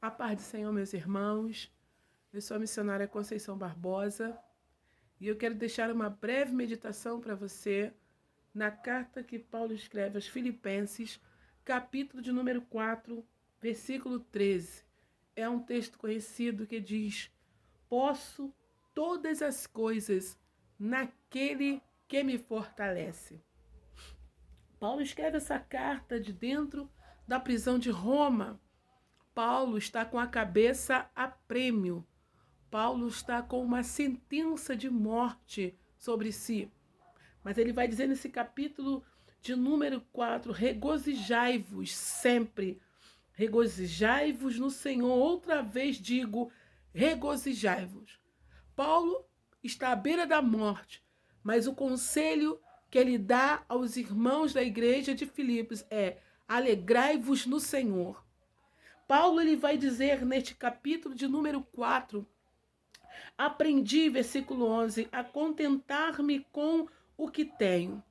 A paz do Senhor, meus irmãos. Eu sou a missionária Conceição Barbosa e eu quero deixar uma breve meditação para você na carta que Paulo escreve aos Filipenses, capítulo de número 4, versículo 13. É um texto conhecido que diz: posso todas as coisas naquele que me fortalece. Paulo escreve essa carta de dentro da prisão de Roma. Paulo está com a cabeça a prêmio. Paulo está com uma sentença de morte sobre si. Mas ele vai dizer nesse capítulo de número 4, regozijai-vos sempre. Regozijai-vos no Senhor. Outra vez digo, regozijai-vos. Paulo está à beira da morte, mas o conselho que ele dá aos irmãos da igreja de Filipos é: alegrai-vos no Senhor. Paulo ele vai dizer neste capítulo de número 4, aprendi, versículo 11, a contentar-me com o que tenho.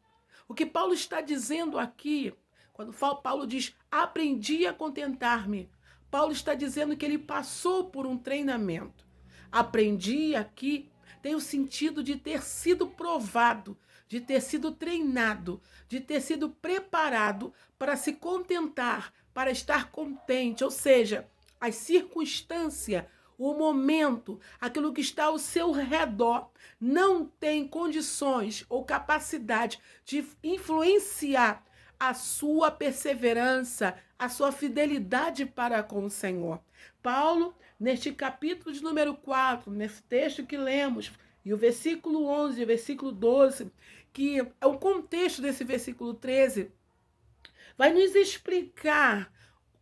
O que Paulo está dizendo aqui, quando Paulo diz aprendi a contentar-me, Paulo está dizendo que ele passou por um treinamento. Aprendi aqui tem o sentido de ter sido provado, de ter sido treinado, de ter sido preparado para se contentar, para estar contente, ou seja, as circunstâncias, o momento, aquilo que está ao seu redor, não tem condições ou capacidade de influenciar a sua perseverança, a sua fidelidade para com o Senhor. Paulo, neste capítulo de número 4, nesse texto que lemos, e o versículo 11 e o versículo 12, que é o contexto desse versículo 13, vai nos explicar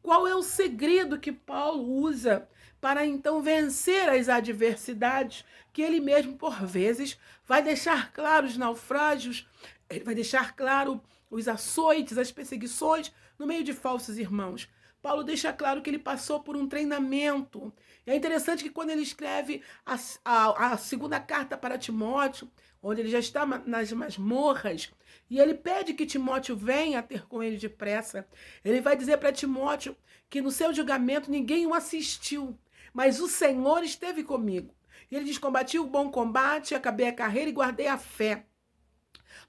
qual é o segredo que Paulo usa para então vencer as adversidades que ele mesmo, por vezes, vai deixar claro os naufrágios, ele vai deixar claro os açoites, as perseguições no meio de falsos irmãos. Paulo deixa claro que ele passou por um treinamento. E é interessante que quando ele escreve a segunda carta para Timóteo, onde ele já está nas masmorras, e ele pede que Timóteo venha ter com ele depressa, ele vai dizer para Timóteo que no seu julgamento ninguém o assistiu, mas o Senhor esteve comigo. E ele diz: combati o bom combate, acabei a carreira e guardei a fé.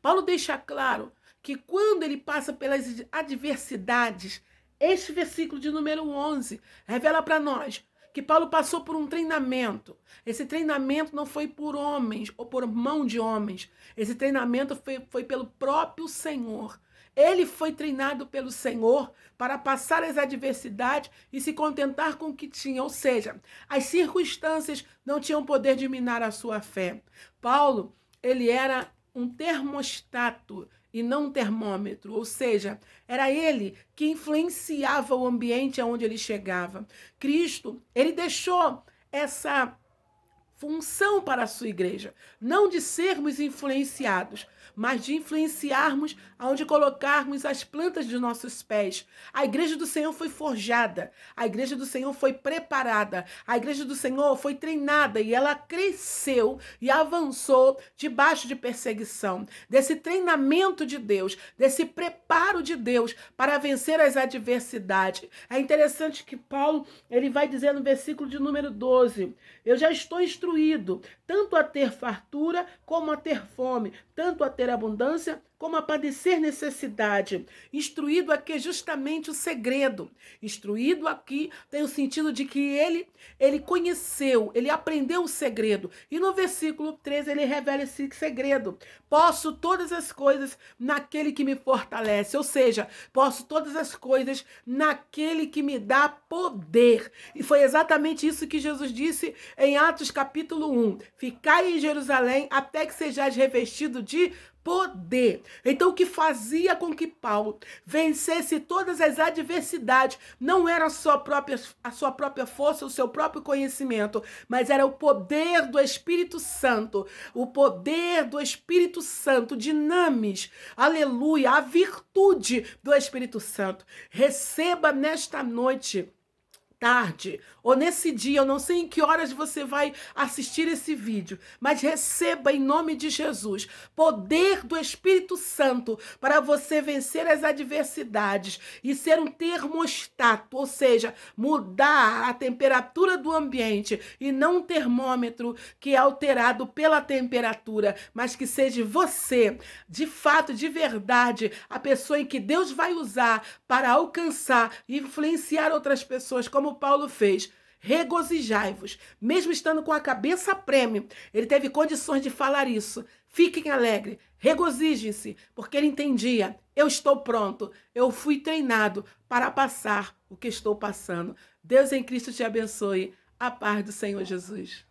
Paulo deixa claro que quando ele passa pelas adversidades, este versículo de número 11 revela para nós que Paulo passou por um treinamento. Esse treinamento não foi por homens ou por mão de homens. Esse treinamento foi pelo próprio Senhor. Ele foi treinado pelo Senhor para passar as adversidades e se contentar com o que tinha. Ou seja, as circunstâncias não tinham poder de minar a sua fé. Paulo, ele era um termostato e não um termômetro, ou seja, era ele que influenciava o ambiente aonde ele chegava. Cristo, ele deixou essa função para a sua igreja, não de sermos influenciados, mas de influenciarmos aonde colocarmos as plantas de nossos pés. A igreja do Senhor foi forjada, a igreja do Senhor foi preparada, a igreja do Senhor foi treinada e ela cresceu e avançou debaixo de perseguição, desse treinamento de Deus, desse preparo de Deus para vencer as adversidades. É interessante que Paulo, ele vai dizer no versículo de número 12, eu já estou instruído, tanto a ter fartura como a ter fome, tanto a ter abundância como a padecer necessidade. Instruído aqui é justamente o segredo. Instruído aqui tem o sentido de que ele conheceu, ele aprendeu o segredo. E no versículo 13 ele revela esse segredo. Posso todas as coisas naquele que me fortalece. Ou seja, posso todas as coisas naquele que me dá poder. E foi exatamente isso que Jesus disse em Atos capítulo 1. Ficai em Jerusalém até que sejais revestido de poder. Então, o que fazia com que Paulo vencesse todas as adversidades não era a sua própria força, o seu próprio conhecimento, mas era o poder do Espírito Santo, o poder do Espírito Santo, dinamis, aleluia, a virtude do Espírito Santo. Receba nesta noite tarde ou nesse dia, eu não sei em que horas você vai assistir esse vídeo, mas receba em nome de Jesus poder do Espírito Santo para você vencer as adversidades e ser um termostato, ou seja, mudar a temperatura do ambiente e não um termômetro que é alterado pela temperatura, mas que seja você, de fato, de verdade, a pessoa em que Deus vai usar para alcançar e influenciar outras pessoas, como Paulo fez. Regozijai-vos, mesmo estando com a cabeça a prêmio, ele teve condições de falar isso. Fiquem alegres, regozijem-se, porque ele entendia, eu estou pronto, eu fui treinado para passar o que estou passando. Deus em Cristo te abençoe. A paz do Senhor Jesus.